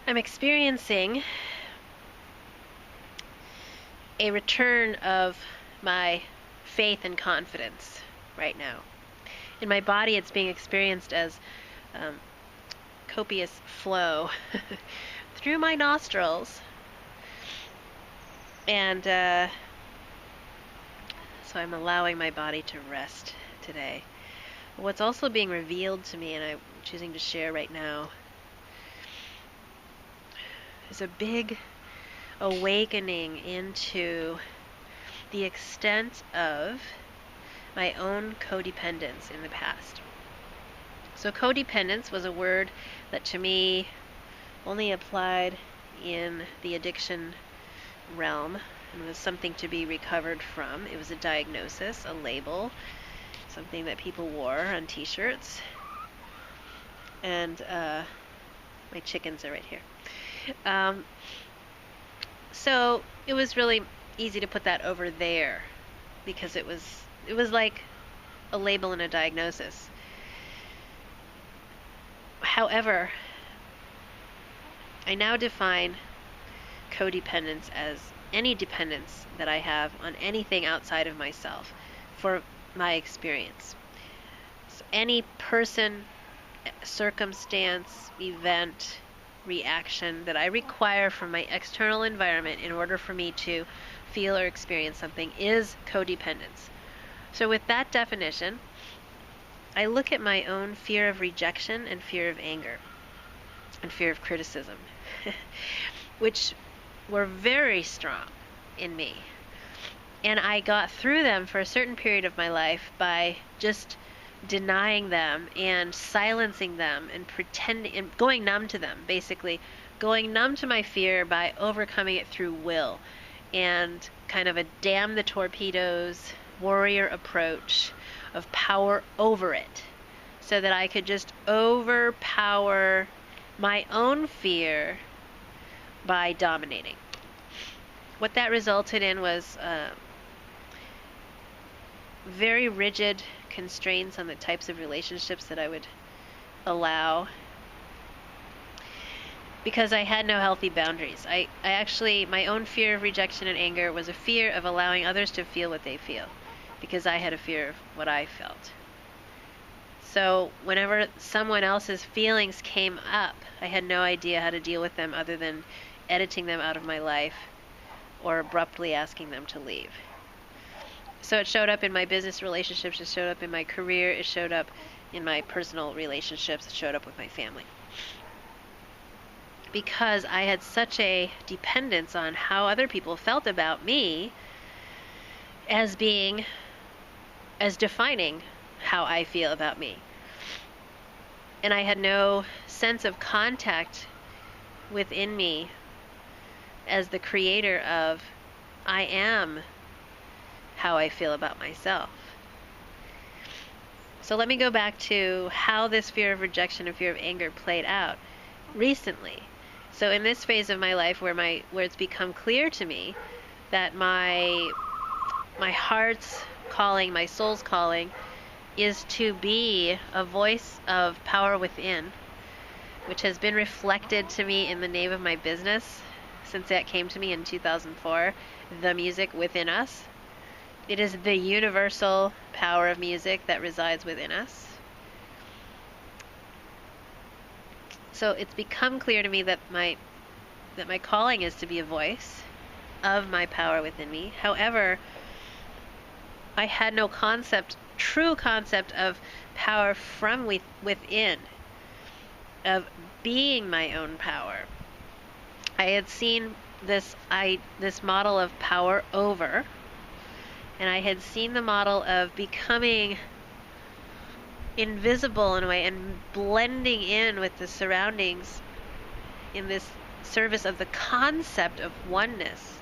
I'm experiencing a return of my faith and confidence right now. In my body, it's being experienced as copious flow through my nostrils. And so I'm allowing my body to rest today. What's also being revealed to me, and I'm choosing to share right now, is a big awakening into the extent of my own codependence in the past. So codependence was a word that to me only applied in the addiction realm and was something to be recovered from. It was a diagnosis, a label, something that people wore on t-shirts. And my chickens are right here. So it was really easy to put that over there because it was like a label and a diagnosis. However, I now define codependence as any dependence that I have on anything outside of myself for my experience. So any person, circumstance, event, reaction that I require from my external environment in order for me to feel or experience something is codependence. So with that definition, I look at my own fear of rejection and fear of anger and fear of criticism, which were very strong in me. And I got through them for a certain period of my life by just denying them and silencing them and pretending and going numb to them, basically going numb to my fear by overcoming it through will and kind of a damn the torpedoes warrior approach of power over it, so that I could just overpower my own fear by dominating. What that resulted in was very rigid constraints on the types of relationships that I would allow, because I had no healthy boundaries. I actually, my own fear of rejection and anger was a fear of allowing others to feel what they feel, because I had a fear of what I felt. So whenever someone else's feelings came up, I had no idea how to deal with them other than editing them out of my life or abruptly asking them to leave. So it showed up in my business relationships, it showed up in my career, it showed up in my personal relationships, it showed up with my family. Because I had such a dependence on how other people felt about me as defining how I feel about me. And I had no sense of contact within me as the creator of I am how I feel about myself. So let me go back to how this fear of rejection and fear of anger played out recently. So in this phase of my life where it's become clear to me that my heart's calling, my soul's calling, is to be a voice of power within, which has been reflected to me in the name of my business since that came to me in 2004, The Music Within Us. It is the universal power of music that resides within us. So it's become clear to me that my calling is to be a voice of my power within me. However, I had no true concept of power from within, of being my own power. I had seen this model of power over, and I had seen the model of becoming invisible in a way and blending in with the surroundings in this service of the concept of oneness,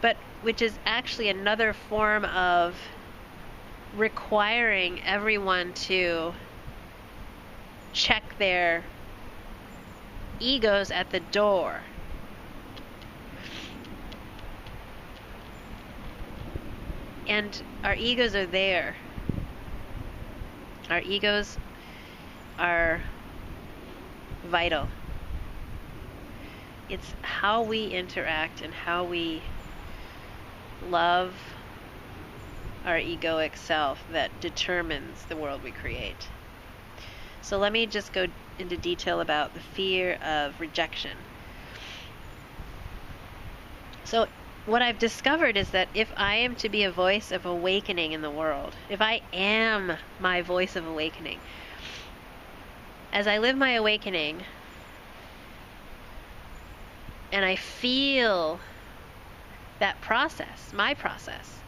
but which is actually another form of requiring everyone to check their egos at the door. And our egos are there. Our egos are vital. It's how we interact and how we love our egoic self that determines the world we create. So let me just go into detail about the fear of rejection. So what I've discovered is that if I am to be a voice of awakening in the world, if I am my voice of awakening, as I live my awakening and I feel that process, my process,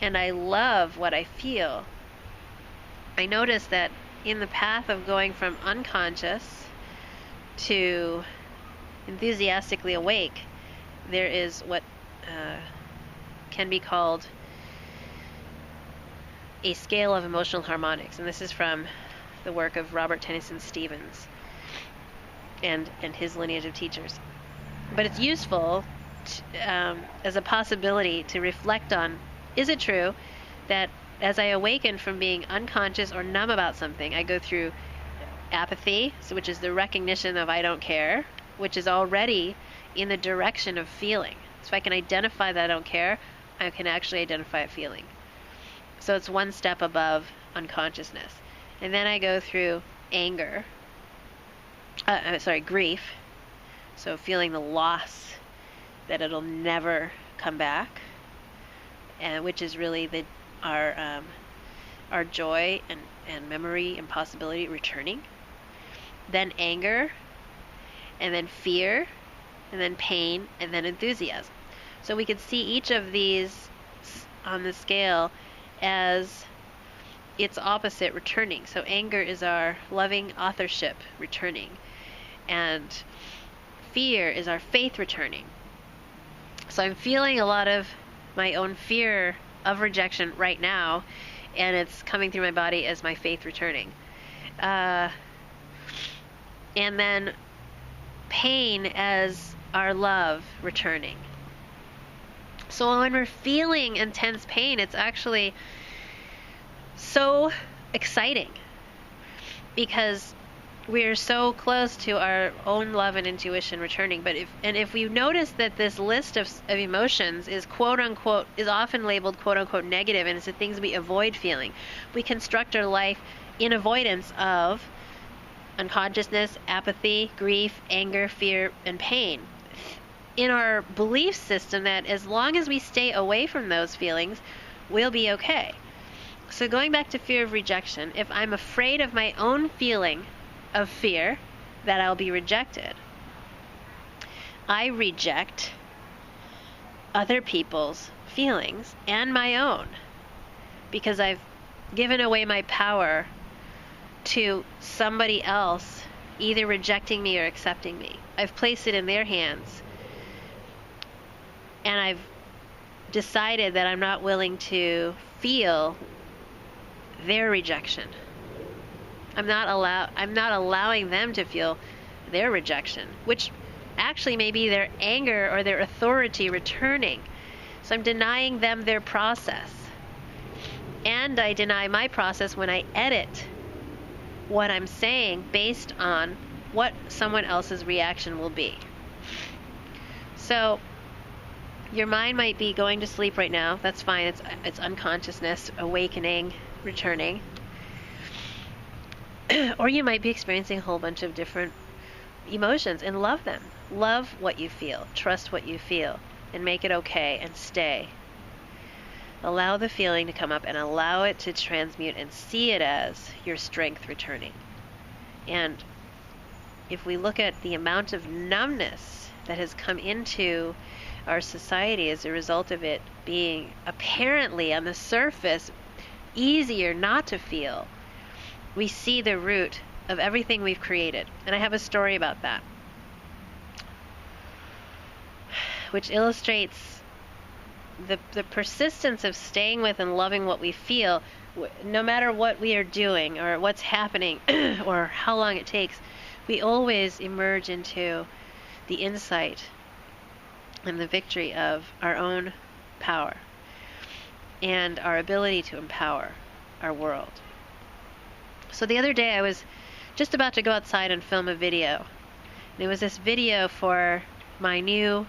and I love what I feel, I notice that in the path of going from unconscious to enthusiastically awake, there is what can be called a scale of emotional harmonics. And this is from the work of Robert Tennyson Stevens and his lineage of teachers. But it's useful as a possibility to reflect on, is it true that as I awaken from being unconscious or numb about something, I go through apathy, which is the recognition of I don't care, which is already in the direction of feeling. So if I can identify that I don't care, I can actually identify a feeling. So it's one step above unconsciousness. And then I go through anger, grief. So feeling the loss that it'll never come back, and which is really our joy and memory and possibility returning. Then anger, and then fear, and then pain, and then enthusiasm. So we could see each of these on the scale as its opposite returning. So anger is our loving authorship returning, and fear is our faith returning. So I'm feeling a lot of my own fear of rejection right now, and it's coming through my body as my faith returning. And then pain as our love returning. So when we're feeling intense pain, it's actually so exciting because we're so close to our own love and intuition returning. But if we notice that this list of emotions is quote unquote, is often labeled quote unquote negative, and it's the things we avoid feeling, we construct our life in avoidance of unconsciousness, apathy, grief, anger, fear, and pain. In our belief system that as long as we stay away from those feelings, we'll be okay. So going back to fear of rejection, if I'm afraid of my own feeling of fear that I'll be rejected, I reject other people's feelings and my own because I've given away my power to somebody else either rejecting me or accepting me. I've placed it in their hands, and I've decided that I'm not willing to feel their rejection. I'm not allowing them to feel their rejection, which actually may be their anger or their authority returning. So I'm denying them their process. And I deny my process when I edit what I'm saying based on what someone else's reaction will be. So your mind might be going to sleep right now. That's fine. It's unconsciousness, awakening, returning. Or you might be experiencing a whole bunch of different emotions, and love them. Love what you feel. Trust what you feel, and make it okay, and stay. Allow the feeling to come up and allow it to transmute, and see it as your strength returning. And if we look at the amount of numbness that has come into our society as a result of it being apparently on the surface easier not to feel, we see the root of everything we've created. And I have a story about that, which illustrates the persistence of staying with and loving what we feel, no matter what we are doing or what's happening or how long it takes. We always emerge into the insight and the victory of our own power and our ability to empower our world. So the other day I was just about to go outside and film a video. And it was this video for my new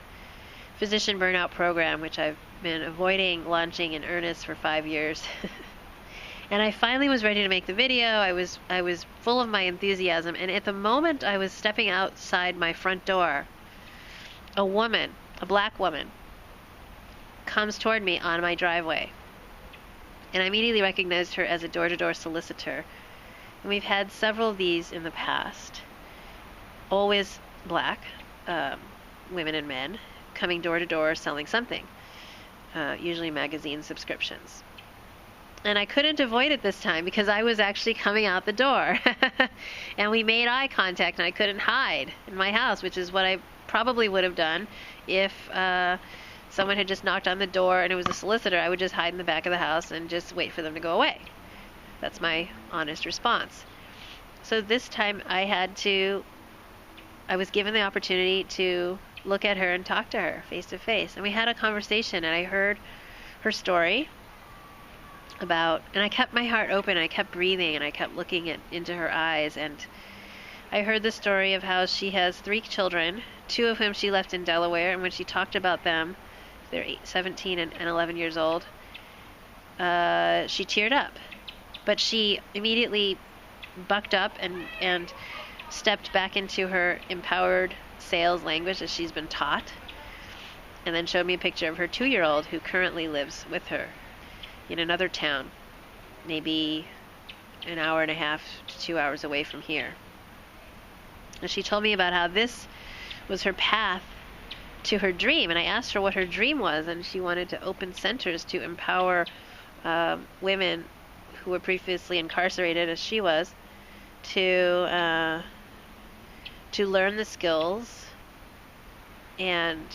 physician burnout program, which I've been avoiding launching in earnest for 5 years. And I finally was ready to make the video. I was full of my enthusiasm, and at the moment I was stepping outside my front door, a woman, a black woman, comes toward me on my driveway. And I immediately recognized her as a door-to-door solicitor. And we've had several of these in the past. Always black women and men coming door-to-door selling something, usually magazine subscriptions. And I couldn't avoid it this time because I was actually coming out the door. And we made eye contact, and I couldn't hide in my house, which is what I probably would have done if someone had just knocked on the door and it was a solicitor. I would just hide in the back of the house and just wait for them to go away. That's my honest response. So this time I was given the opportunity to look at her and talk to her face to face. And we had a conversation, and I heard her story about, and I kept my heart open, I kept breathing, and I kept looking into her eyes, and I heard the story of how she has 3 children, 2 of whom she left in Delaware, and when she talked about them, they're 17 and 11 years old, she teared up. But she immediately bucked up and stepped back into her empowered sales language as she's been taught, and then showed me a picture of her 2-year-old who currently lives with her in another town, maybe an hour and a half to 2 hours away from here. And she told me about how this was her path to her dream, and I asked her what her dream was, and she wanted to open centers to empower women who were previously incarcerated, as she was, to learn the skills and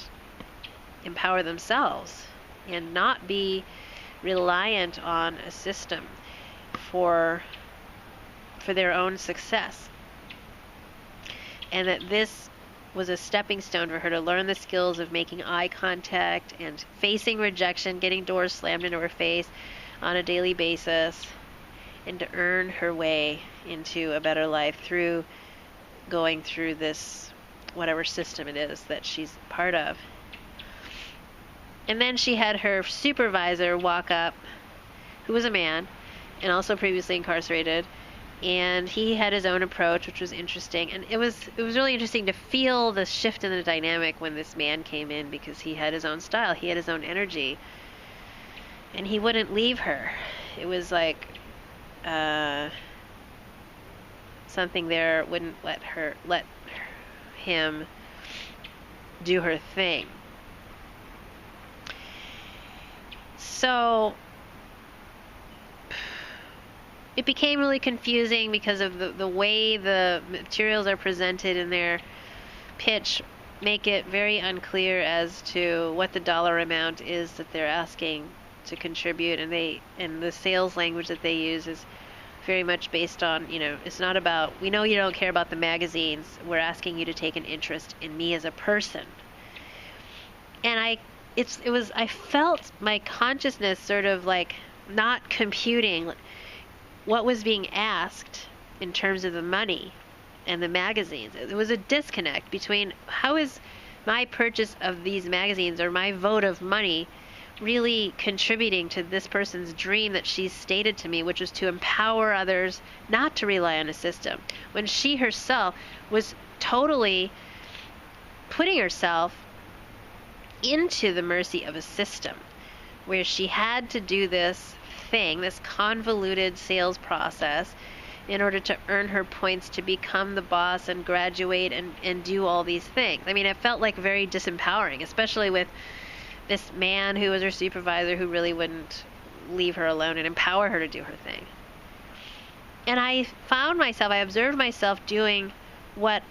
empower themselves and not be reliant on a system for their own success. And that this was a stepping stone for her to learn the skills of making eye contact and facing rejection, getting doors slammed into her face on a daily basis, and to earn her way into a better life through going through this, whatever system it is that she's part of. And then she had her supervisor walk up, who was a man and also previously incarcerated, and he had his own approach, which was interesting. And it was really interesting to feel the shift in the dynamic when this man came in, because he had his own style, he had his own energy, and he wouldn't leave her. It was like something there wouldn't let him do her thing. So it became really confusing because of the way the materials are presented in their pitch, make it very unclear as to what the dollar amount is that they're asking to contribute, and the sales language that they use is very much based on, it's not about, we know you don't care about the magazines, we're asking you to take an interest in me as a person. And I felt my consciousness sort of like not computing what was being asked in terms of the money and the magazines. There was a disconnect between how is my purchase of these magazines or my vote of money really contributing to this person's dream that she's stated to me, which was to empower others not to rely on a system, when she herself was totally putting herself into the mercy of a system where she had to do this thing, this convoluted sales process, in order to earn her points to become the boss and graduate and do all these things. I mean, it felt like very disempowering, especially with this man who was her supervisor, who really wouldn't leave her alone and empower her to do her thing. And I observed myself doing what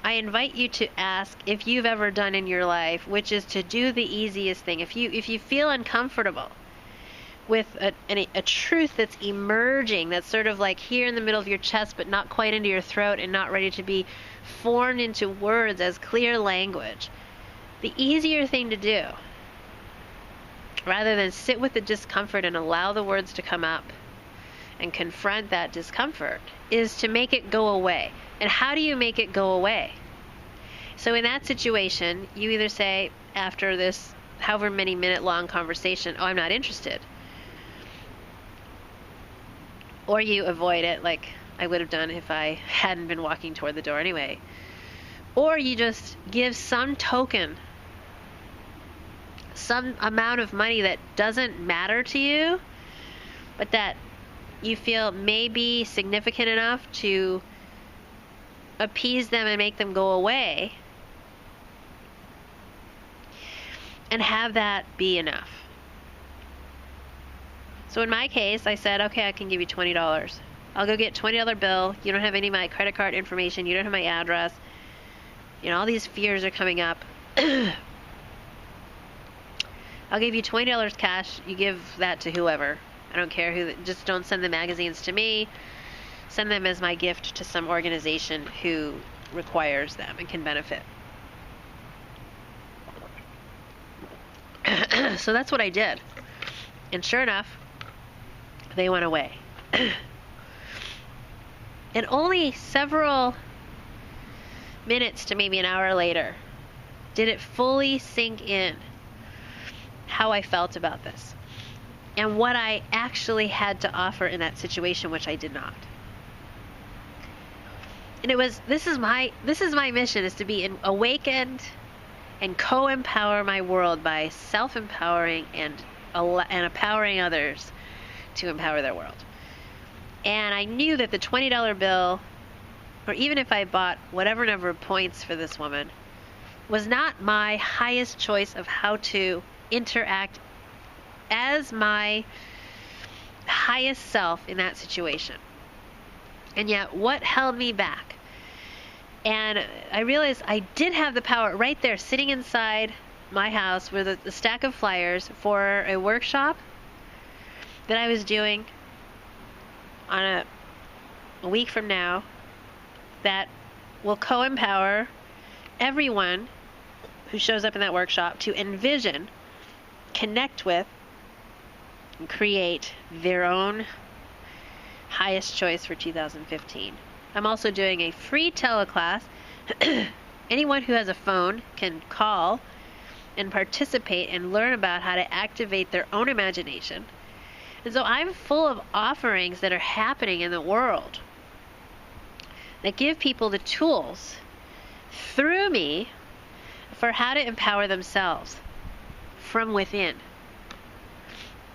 I invite you to ask if you've ever done in your life, which is to do the easiest thing. If you feel uncomfortable with a truth that's emerging, that's sort of like here in the middle of your chest but not quite into your throat and not ready to be formed into words as clear language, the easier thing to do, rather than sit with the discomfort and allow the words to come up and confront that discomfort is to make it go away. And how do you make it go away? So in that situation, you either say after this however many minute long conversation, oh, I'm not interested. Or you avoid it like I would have done if I hadn't been walking toward the door anyway. Or you just give some token, some amount of money that doesn't matter to you, but that you feel may be significant enough to appease them and make them go away, and have that be enough. So in my case, I said, okay, I can give you $20. I'll go get a $20 bill. You don't have any of my credit card information. You don't have my address. You know, all these fears are coming up. I'll give you $20 cash. You give that to whoever. I don't care who. Just don't send the magazines to me. Send them as my gift to some organization who requires them and can benefit. So that's what I did. And sure enough, they went away. And only several minutes to maybe an hour later did it fully sink in how I felt about this and what I actually had to offer in that situation, which I did not. And it was, this is my mission, is to be awakened and co-empower my world by self-empowering and empowering others to empower their world. And I knew that the $20 bill, or even if I bought whatever number of points for this woman, was not my highest choice of how to interact as my highest self in that situation. And yet, what held me back? And I realized I did have the power right there, sitting inside my house with a stack of flyers for a workshop that I was doing on a week from now that will co-empower everyone who shows up in that workshop to envision, connect with, and create their own highest choice for 2015. I'm also doing a free teleclass. Anyone who has a phone can call and participate and learn about how to activate their own imagination. And so I'm full of offerings that are happening in the world that give people the tools through me for how to empower themselves from within.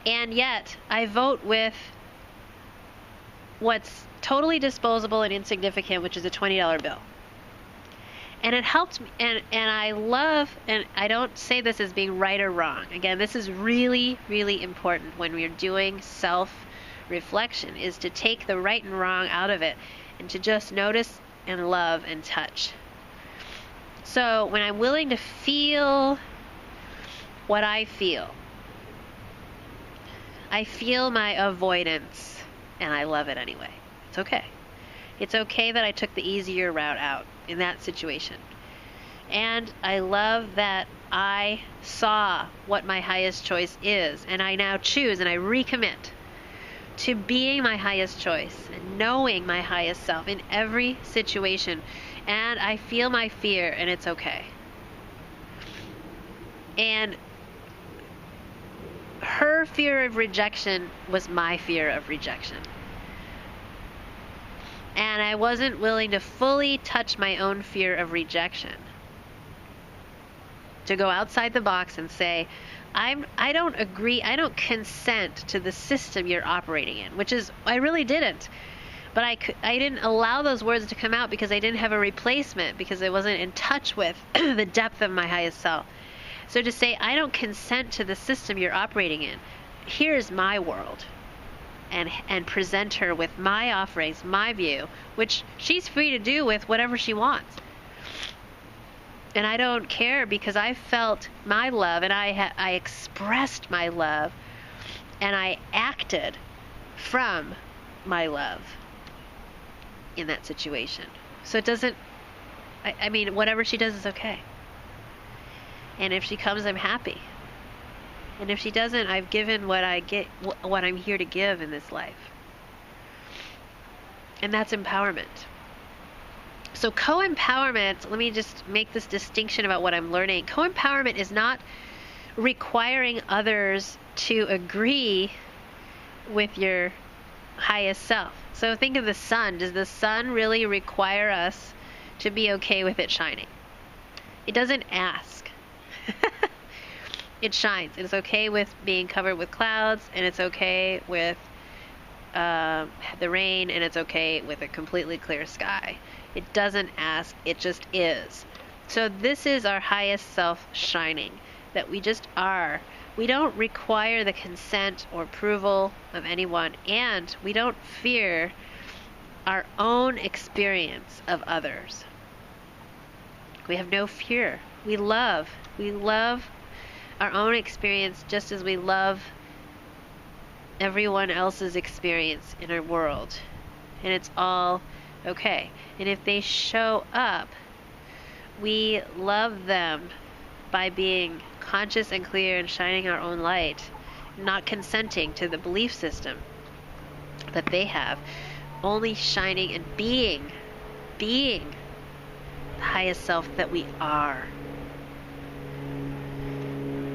And yet, I vote with what's totally disposable and insignificant, which is a $20 bill. And it helped me, and I love, and I don't say this as being right or wrong. Again, this is really, really important when we're doing self-reflection, is to take the right and wrong out of it and to just notice and love and touch. So when I'm willing to feel what I feel my avoidance, and I love it anyway. It's okay. It's okay that I took the easier route out in that situation. And I love that I saw what my highest choice is, and I now choose and I recommit to being my highest choice and knowing my highest self in every situation. And I feel my fear, and it's okay. And her fear of rejection was my fear of rejection. And I wasn't willing to fully touch my own fear of rejection. To go outside the box and say, I don't agree, I don't consent to the system you're operating in, which is, I really didn't. But I didn't allow those words to come out because I didn't have a replacement, because I wasn't in touch with the depth of my highest self. So to say, I don't consent to the system you're operating in. Here's my world. And present her with my offerings, my view, which she's free to do with whatever she wants. And I don't care, because I felt my love, and I expressed my love, and I acted from my love in that situation. So it doesn't, I mean, whatever she does is okay. And if she comes, I'm happy. And if she doesn't, I've given what I'm here to give in this life. And that's empowerment. So co-empowerment, let me just make this distinction about what I'm learning. Co-empowerment is not requiring others to agree with your highest self. So think of the sun. Does the sun really require us to be okay with it shining? It doesn't ask. It shines. It's okay with being covered with clouds, and it's okay with the rain, and it's okay with a completely clear sky. It doesn't ask, it just is. So this is our highest self shining, that we just are. We don't require the consent or approval of anyone, and we don't fear our own experience of others. We have no fear. We love our own experience just as we love everyone else's experience in our world. And it's all okay. And if they show up, we love them by being conscious and clear and shining our own light, not consenting to the belief system that they have, only shining and being the highest self that we are.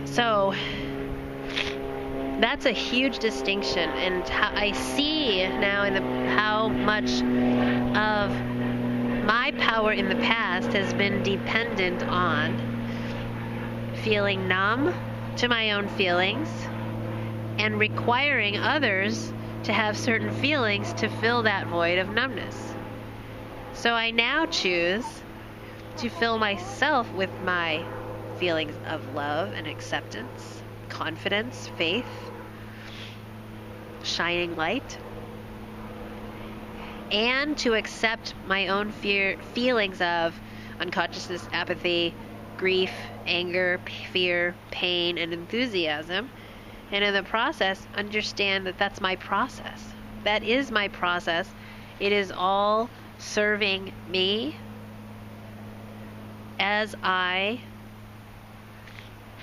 So that's a huge distinction, and how I see now how much of my power in the past has been dependent on feeling numb to my own feelings and requiring others to have certain feelings to fill that void of numbness. So I now choose to fill myself with my feelings of love and acceptance, confidence, faith, shining light, and to accept my own feelings of unconsciousness, apathy, grief, anger, fear, pain, and enthusiasm, and in the process understand that that's my process. That is my process. It is all serving me as I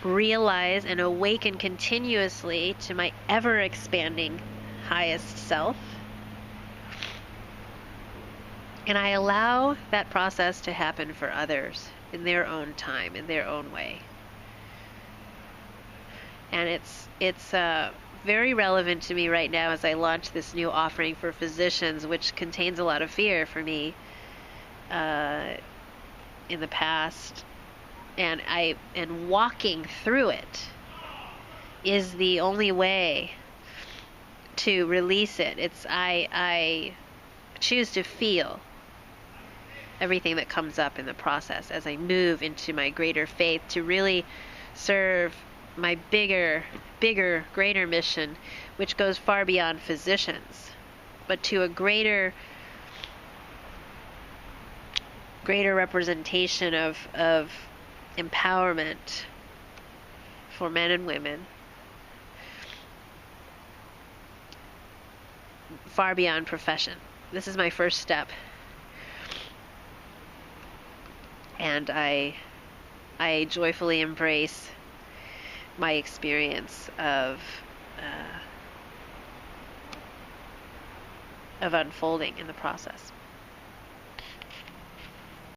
realize and awaken continuously to my ever-expanding highest self. And I allow that process to happen for others in their own time, in their own way. And it's very relevant to me right now as I launch this new offering for physicians, which contains a lot of fear for me in the past. And walking through it is the only way to release it. I choose to feel everything that comes up in the process as I move into my greater faith to really serve my bigger, greater mission, which goes far beyond physicians, but to a greater representation of empowerment for men and women, far beyond profession. This is my first step, and I joyfully embrace my experience of unfolding in the process.